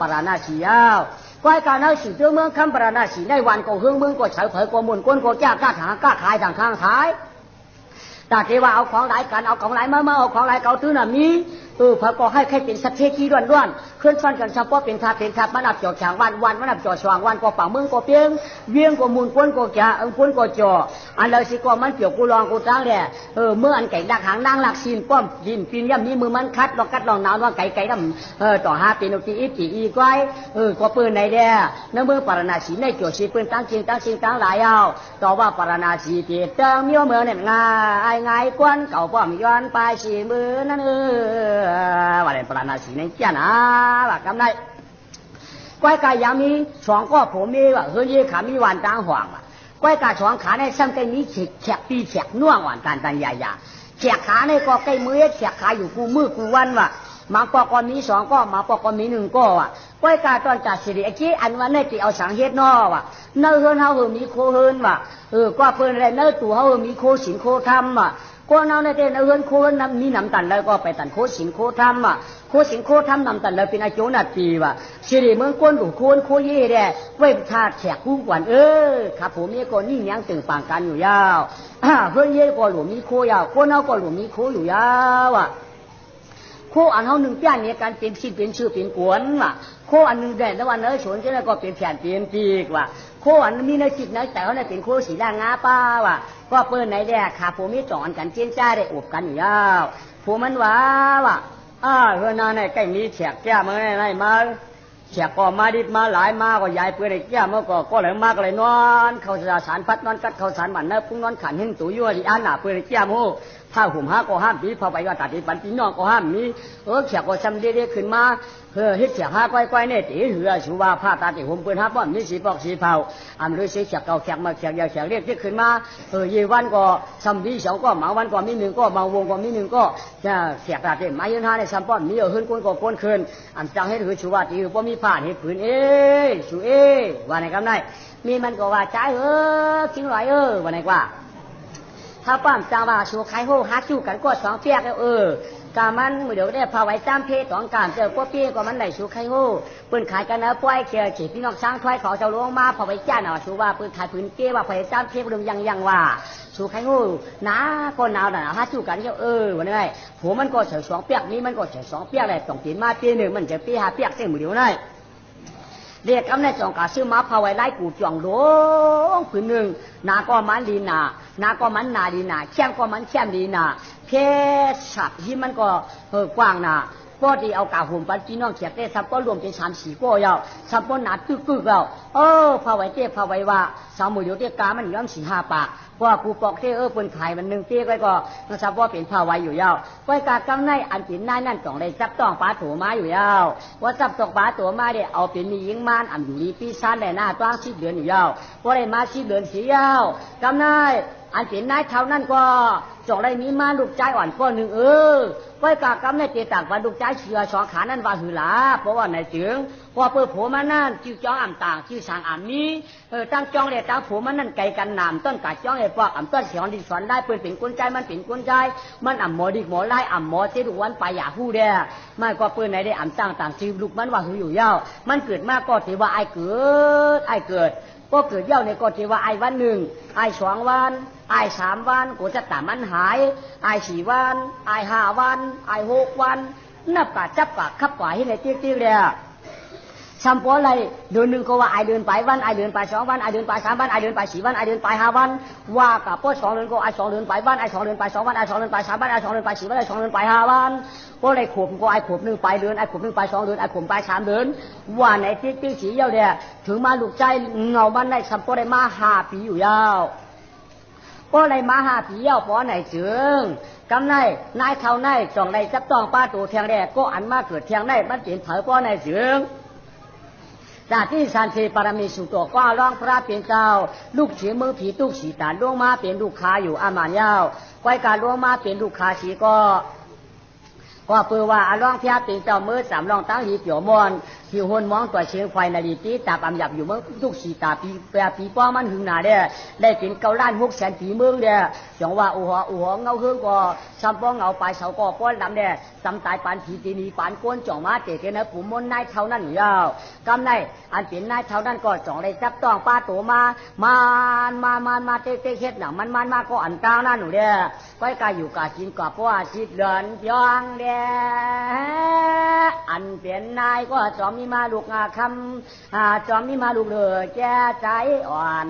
ปราณาสียาวก้อยการเอาสีเตื้อเมืองคำปราณาสีในวันก็เฮืองเมืองก็เฉยเผยก็มุนก้นก็จ้ากล้าหากล้าขายทางทายแต่ที่ว่าเอาของหลายกันเอาของหลายมาเอาของหลายเก่าตื้อน่ะมีพระก็ให้แค่เป็นสัตว์เทกีด้วนเคลื่อนซ้อนกันเฉพาะเป็นทับมันอับจ่อฉางวันมันอับจ่อฉางวันก็ป่าเมืองก็เพียงเวียงก็มุนก้นก็จ่าก้นก็จ่ออันเลยสิก็มันเกี่ยวกูลองกูจ้างแหละเมื่ออันไก่ดักหางนางหลักซีนป้อมดินปีนย่ำนี้มือมันคัดลองหนาวว่าไก่ดำต่อ5 ปีนตีอีกไว้ก็ปืนในเดียในเมืองปราณาสีในเกี่ยวชีปืนตั้งจริงตั้งหลายเอาต่อว่าปราณาสีเตียเติมเมียวเมืองเนี่ยง่ายกวนเก่าป้อมย้อนไปสีมือนั่นว่าเล่นปราณาสีในเจ้านะว่ากำไรก้อยกายยามีสองก็ผมมีว่าเฮ้ยขามีวันตั้งห่วงว่ะก้อยกาสองขาในซ้ำใกล้มีแฉกปีแฉกน่วงวันตันใหญ่แฉกขาในก็ใกล้มือแฉกขาอยู่กูมือกูวันว่ะมาปอกมีสองก็มาปอกมีหนึ่งก็ว่ะก้อยกาตอนจัดสิริจีอันวันนี้ที่เอาสังเฮ็ดนอว่ะเนื้อเฮือนเฮามีโคเฮือนว่ะก็เพิ่นอะไรเนื้อตัวเฮามีโคสินโคธรรมว่ะก็เอาในเต้นเฮือนโคน้ำมีน้ำตันแล้วก็ไปตันโคสินโคธรรมว่ะโคสินโคธรรมน้ำตันแล้วเป็นอาโจนาตีว่ะสิริเมืองก้นดูโคนโคเย่แด่ไว้ทาแฉกกู้กวนครับผมนี่ก็นี่ยังตึงปางกันอยู่ยาวเฮือนเย่ก็หลวมีโคยาวก้นเอาก็หลวมีโคอยู่ยาวอ่ะโคอันเฮาหนึ่งย่านเนี่ยการเป็นชิ้นเป็นชื่อเป็นกวนว่ะโคอันหนึ่งแดดแล้ววันเนื้อสวนเจ้าก็เป็นแผ่นเป็นปีกว่ะโคอันมีในจิตในแต่เขาเนี่ยเป็นโคสีด่างงาป้าว่ะก็เปิ้นไหนแดกขาผมมีจอนกันเจียนจ้าได้อบกันอยู่ยาวผมมันว่าว่ะเฮือนนาเนี่ยใกล้มีแฉกแก้มาไหนมาแฉกก็มาดิบมาหลายมาก็ยายเปื่อยแก้มาก็เลยมากเลยนอนเขาสารพัดนอนกัดเขาสารหมันเนื้อพุ่งนอนขันหิ้งตัวยั่วที่อันหนาเปื่อยแก้มาผ้าห่มก็ห้ามปีพอไปก็ตัดที่ปันปีน้องก็ห้ามมีแขกก็ซ้ำเด็กขึ้นมาเฮ็ดแขกห้าก้อยเนี่ยตีเหือชูว่าผ้าตาตีห่มปืนห้าป้อมมีสีปอกสีเผาเลยสีแขกเก่าแขกมาแขกยาวแขกเรียกขึ้นมาเยวันก็ซ้ำดีสองก็หมาวันก็มีหนึ่งก็มาวงก็มีหนึ่งก็แขกตาตีมายืนห้าในซ้ำป้อมมีขึ้นก้นก็ก้นขึ้นจังให้หือชูว่าตีป้อมมีผ้าเฮ็ดผืนชูว่าในคำนั้นมีมันก็ว่าใจจริงหรอว่าในกว่าถ้าป้อมจังว่าชูไข่โหหาจูกันก็สองเปียกแล้วกามันเดี๋ยวได้พาไว้จ้ำเพศสองการเจอพวกพี่ก็มันได้ชูไข่โหปืนขายกันนะป้อยเขียวจีพี่น้องช้างถ้อยเขาจะล้วงมาพอไว้จ้าหน่อชูว่าปืนขายปืนเกี้ยว่าพอไว้จ้ำเพศเรื่องยังว่าชูไข่โหนะก็หนาวหนาหาจูกันก็วันนี้ผัวมันก็เสียสองเปียกนี้มันก็เสียสองเปียกเลยต้องกินมาปีหนึ่งมันจะปีหาเปียกเส้นมือเดียวนี่เรียกคำในจองกาซื้อมาพาไว้ไล่กูจ่องโด่งผืนหนึ่งนาก็มันดีนาก็มันนาดีนาแข้งก็มันแข้งดีนาเพชักที่มันก็กว้างนาก็ดีเอากาหุ่มปันพี่น้องเขียดได้ซับก็รวมเป็น3-4ก็ยาวซับก็หนาตึกแล้วพาไว้เตี้ยพาไว้ว่าสาวมือเดียวเตี้ยกามันย้อม4-5 ปากว่ากูปอกเตี้ยเปิ้นไข่มัน1เตี้ยไว้ก็ซับว่าเป็นพาไว้อยู่ยาวไว้กากำในอันเป็นนายนั่นต้องได้จับต้องปลาถั่วมาอยู่ยาวว่าจับตกปลาถั่วมาเดี๋ยวเอาเป็นมียิงมานอันอยู่ลีปีซานได้หน้าตั้ง10 เดือนอยู่ยาวว่าได้มา10 เดือนสียาวกำในอันเป็นนายเท่านั้นก็จองได้มีมาลูกใจอ่อนก้อนหนึ่งไว้กากำในเตต่างว่าลูกใจเชือสองขานั้นว่าหือหลาเพราะว่าในเสียงว่าเปิดผัวมันนั่นจิ้วจ้องอ่ำต่างจิ้วสางอ่ำนี้ตั้งจ้องเลยตั้งผัวมันนั่นไกลกันหนามต้นกาจ้องเลยปอกอ่ำต้นเสียงดิสอนได้เปิดเป็นกุญใจมันเป็นกุญใจมันอ่ำหมอดิหมอไล่อ่ำหมอเจดุวันไปอย่าพูดเด้อไม่ก็เปิดไหนได้อ่ำต่างจิ้วลูกมันว่าหืออยู่ยาวมันเกิดมากก็ถือว่าไอเกิดก็เกิดเย้าในก็ถือว่าไอวันหนึ่งไอ2 วันไอ3 วันกูจะตามมันหายไอ4 วันไอ5 วันไอ6 วันนับกะจับกะขับกว่าให้ในติ้วเลยซัมโพอะไรเดือนหนึ่งก็ว่าไอเดือนไปวันไอเดือนไป2 วันไอเดือนไป3 วันไอเดือนไป4 วันไอเดือนไป5 วันว่ากับพวก2 เดือนก็ไอ2 เดือนไปวันไอ2 เดือนไป2 วันไอ2 เดือนไป3 วันไอ2 เดือนไป4 วันไอ2 เดือนไป5 วันก็เลยขบก็ไอขบ1 ไปเดือนไอขบ1 ไป2 เดือนไอขบไป3 เดือนว่าในติ้วสีเยาเนี่ยถึงมาลูกใจเงามันได้ซัมโพได้มา5 ปีอยู่ยาวก็เลยมา5 ปีเย้าป้อไหนเจืองกำไนนายเท่าไนจองในจับต้องป้าตัวเทียงแรกก็อันมาเกิดเทียงไนมันเป็นเผยป้อไหนเจืองจากที่สันติปรมีสุโตก็ร้องพระเป็นเจ้าลูกเฉียมือผีตุกสีตาล่วงมาเป็นลูกค้าอยู่อามานยาวไว้การล่วงมาเป็นลูกค้าสีก็เปือว่าร้องเพียเป็นเจ้ามือ3 รองตั้งหีเกี่ยวมอน ที่หนมองตัวเชียงไฟนาลีตีตาบำหยับอยู่เมืองทุกสีตาปีป้อมันหึงหนาเด้ได้เป็น9,600,000 ปีเมืองเด้จังว่าอูหัวเงาเฮืองก็ซ้ำป้องเงาปลายเสาก็ป้อนดำเด้ซ้ำตายปานผีตีนีปานก้นจ่องมาเตะนะผู้มนนายเท่านั้นยาวกำในอันเป็นนายเท่านั้นก็จ่องได้จับต้องป้าโตมาเตะเฮ็ดหนังมันมาก็อันกลางนั่นหนูเด้ก้อยกายอยู่กาจินกว่าเพราะว่าสิเดินยองเด้อันเป็นนายก็จอมมีมาลูกคำจอมมีมาลูกเลยแก่ใจอ่อน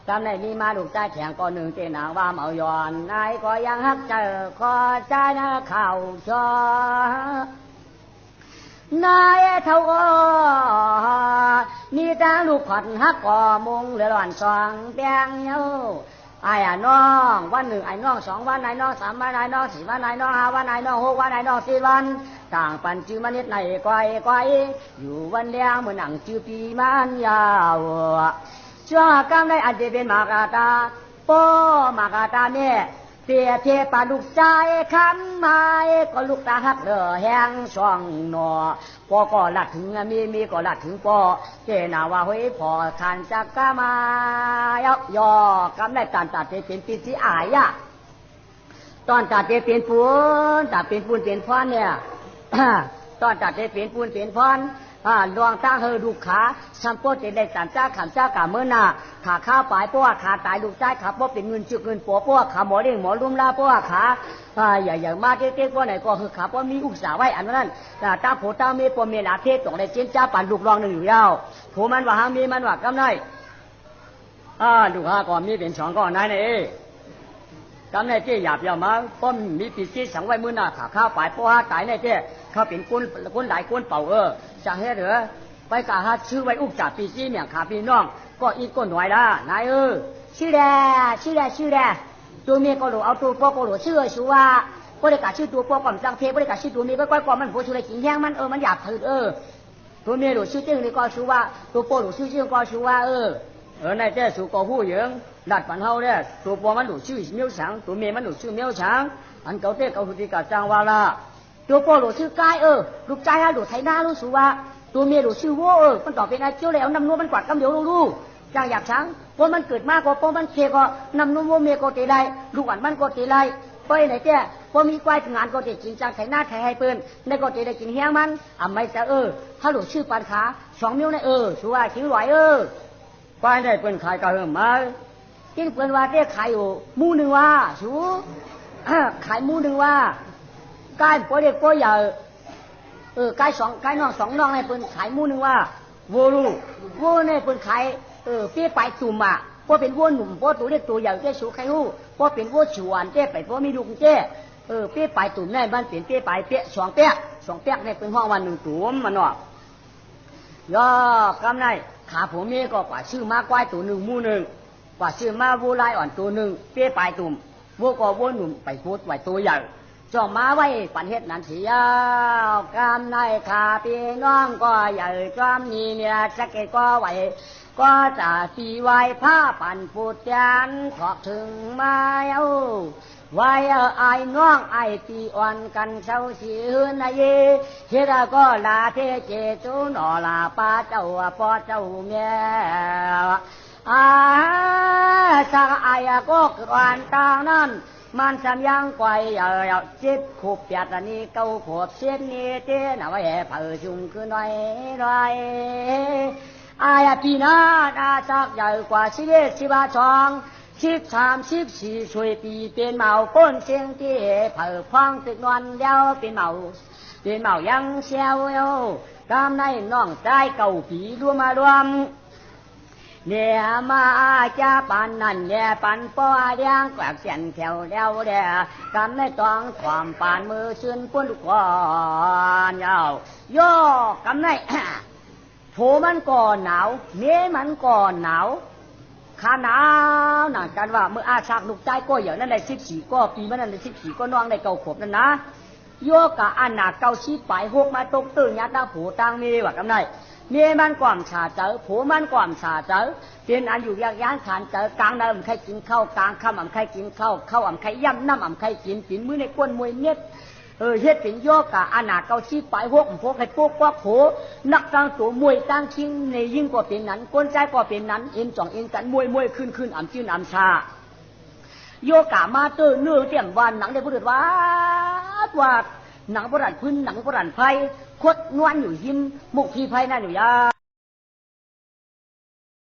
กำในมีมาลูกใจแข็งก็หนึ่งเตนางว่าเมาย้อนนายก็ยังฮักเจอขอใจนะเข่าชอนายเท่าก็นี่ตั้งลูกขอดฮักก่อมุงเหลือหล่อนสองแปงเย้าไอ้น้องวัน1ไอ้น้อง2วันไอ้น้อง3วันไอ้น้อง4วันไอ้น้อง5วันไอ้น้อง6วันไอ้น้อง4วันต่างปันจื้อมันนิดในก้อยอยู่วันเดียวเหมือนหนังจื้อปีมันยาวชั่วกำได้อันเดเป็นมากาตาป้อมากาตาเนี่ยเปียเทปาลูกใจคำไม้ก็ลูกตาฮักเด้อแห้งช่องหนอปอก็ลัดถึงมีก็ลัดถึงปอเจนาว่าเฮ้ยพอขันจักกามายอกำได้ตันตัดเป็นปีที่อายะตอนตัดเป็นปูนตัดเป็นปูนเป็นพรเนี่ยตอนตัดเป็นปูนเป็นพรลวงตั้งเฮอดูขาสัมโพธิได้สันจ้าขำจ้ากาเมื่อนาขาข้าวปลายเพราะว่าขาตายลูกใจขาเพราะเป็นเงินชื่อเงินปัวเพราะว่าขาหมอเด้งหมอลุ่มลาเพราะว่าขาอย่างมาเต้ๆเพราะไหนก็คือขาเพราะมีอุกษาไว้อันนั้นตาโผตาเมปเมลาเทศตกในเจนจ้าปั่นลูกรองหนึ่งอยู่ยาวโผมันว่าหางมีมันว่ากำไรลูกหาก่อนมีเป็น2ก่อนนายเนี่ยกำในเจ๊หยาบยาวมาป้อมมีปีจีสังไว้มือหน้าขาข้าวปลายเพราะว่าตายในเจ๊เขาเป็นก้นหลายก้นเป่าจะให้เหรอไปกะหาชื่อไว้อุกจ่าปีจีเนี่ยขาพี่น้องก็อีกก้นหน่วยละนายชื่อแดตัวเมียก็หลูเอาตัวพ่อก็หลูชื่อชัวก็เลยกะชื่อตัวพ่อก่อนจังเพก็เลยกะชื่อตัวเมียก็ก้อยก่อนมันโผล่ชุเลยกินแห้งมันมันหยาบถือตัวเมียหลูชื่อเจ้งนี่ก็ชัวตัวพ่อหลูชื่อเจ้งก็ชัวนายเจ้สู่ก็หู้เหยิงดัดปันเฮาเนี่ยตัวพ่อมันหลูชื่อเมียวฉางตัวเมียมันหลูชื่อเมียวฉางอันเก่าเต้เก่าหุติกะจังวาละตัวพ่อหลูชื่อกายลูกใจหลูไทยหน้าลูกสุวะตัวเมียหลูชื่อวัวมันต่อเป็นไอ้เจ้าแล้วนำนัวมันกวาดกำเดียวลูกจังอยากช้างเพราะมันเกิดมากกว่าเพราะมันเคก็นำนัววัวเมียก็เตะไรลูกอันมันก็เตะไรไปไหนเจ้พอมีควายงานก็เตะกินจังไทยหน้าไทยให้เปิ้นในก็เตะได้กินเฮี้ยมันไม่จะถ้าหลูชื่อปานขา2เมียวในสุวะคิ้วไหวควายได้เปิ้นขายกะมากินเปิ้นว่าเต้ขายอยู่มู่นึงว่าสูขายมู่นึงว่าก้านปอเด็กปอใหญ่ก้ายน้อง2น้องในเปิ้นขายมู่นึงว่าวัวในเปิ้นขายเปี้ยไปตุ่มพอเป็นวัวหนุ่มพอตัวเล็กตัวใหญ่เจ้สูไข่หู้พอเป็นวัวฉวนเจ้ไปพอมีลูกเจ้เปี้ยไปตุ่มในบ้านเปลี่ยนเปี้ยไปเปี้ย2เปี้ยในเปิ้นห้องวัน1ตุ่มมันเนาะย่อกำไรขาผมมีก็กว่าชื่อมากกว่าตัว1มู่1กว่าชื่อมาวัวลายอ่อนตัว1เปี้ยไปตุ่มวัวก็วัวหนุ่มไปโคตรไว้ตัวใหญ่จอมมาไว้ปันเฮ็ดนั้นสิยาวกำในขาพี่น้องก็ใหญ่จอมนี่เนี่ยสักเกก็ไว้ก็จะสีไว้ผ้าปั่นผูดยันถอกถึงมาไว้ไอ้น้องไอ้ตีอ่อนกันเช้าสีหืนนะเย่เฮ็ดก็ลาเทเจจูนอลาป้าเจ้าพ่อเจ้าแม่สักไอ้ก็กรานตางนั้นมันสำยังไกวจิบขบยัดนี้เก้าขบเส้นนี้เต้นเอาไว้เผาจุงขึ้นหน่อยพี่น้าสักใหญ่กว่า11 12 13 14ช่วยปีเป็นเมาก้นเสียงที่เผาพองตึกนอนเดียวเป็นเมายังเชียวกำในน้องใจเก่าผีรวมเนี่ยมาจะปันนั่นเนี่ยปันป้อเลี้ยงกวากเสียนแถวเดียวเดียกำไม่ต้องความปานมือชื่นปุ่นก่อนยาวย่อกำไม่โผมันก่อนหนาวเมียมันก่อนหนาวขาหนาวหนักกันว่าเมื่ออาชักลูกใจก็อย่างนั้นได้14ก็ปีมันนั้นได้14ก็น้องได้9 ขวบนั่นนะโยกะอันหนัก9 ไป6มาตกตื่นยาตาโผตั้งมีว่ากำไรเมียมันก่อมชาเจอผัวมันก่อมชาเจอเป็นอันอยู่ยากย่างขานเจอกลางน้ำใครกินข้าวกลางค่ำใครกินข้าวอ่ำใครย่ำน้ำใครกินมือในก้นมวยเน็ด เฮ็ดเป็นโยกะอาณาเกาชีปลายหกพวกให้พวกควักโผนักตั้งตัวมวยตั้งชิงในยิ่งกว่าเป็นนั้นก้นใจกว่าเป็นนั้นเอ็นจ่องเอ็นกันมวยขึ้นอ่ำชื่นอ่ำชาโยกะมาเตอร์เนื้อเตี่ยมวันหนังได้พูดว่าหนังโบราณพื้นหนังโบราณไฟคดนวลอยู่หิมมุกที่ไฟนั่นอยู่ยา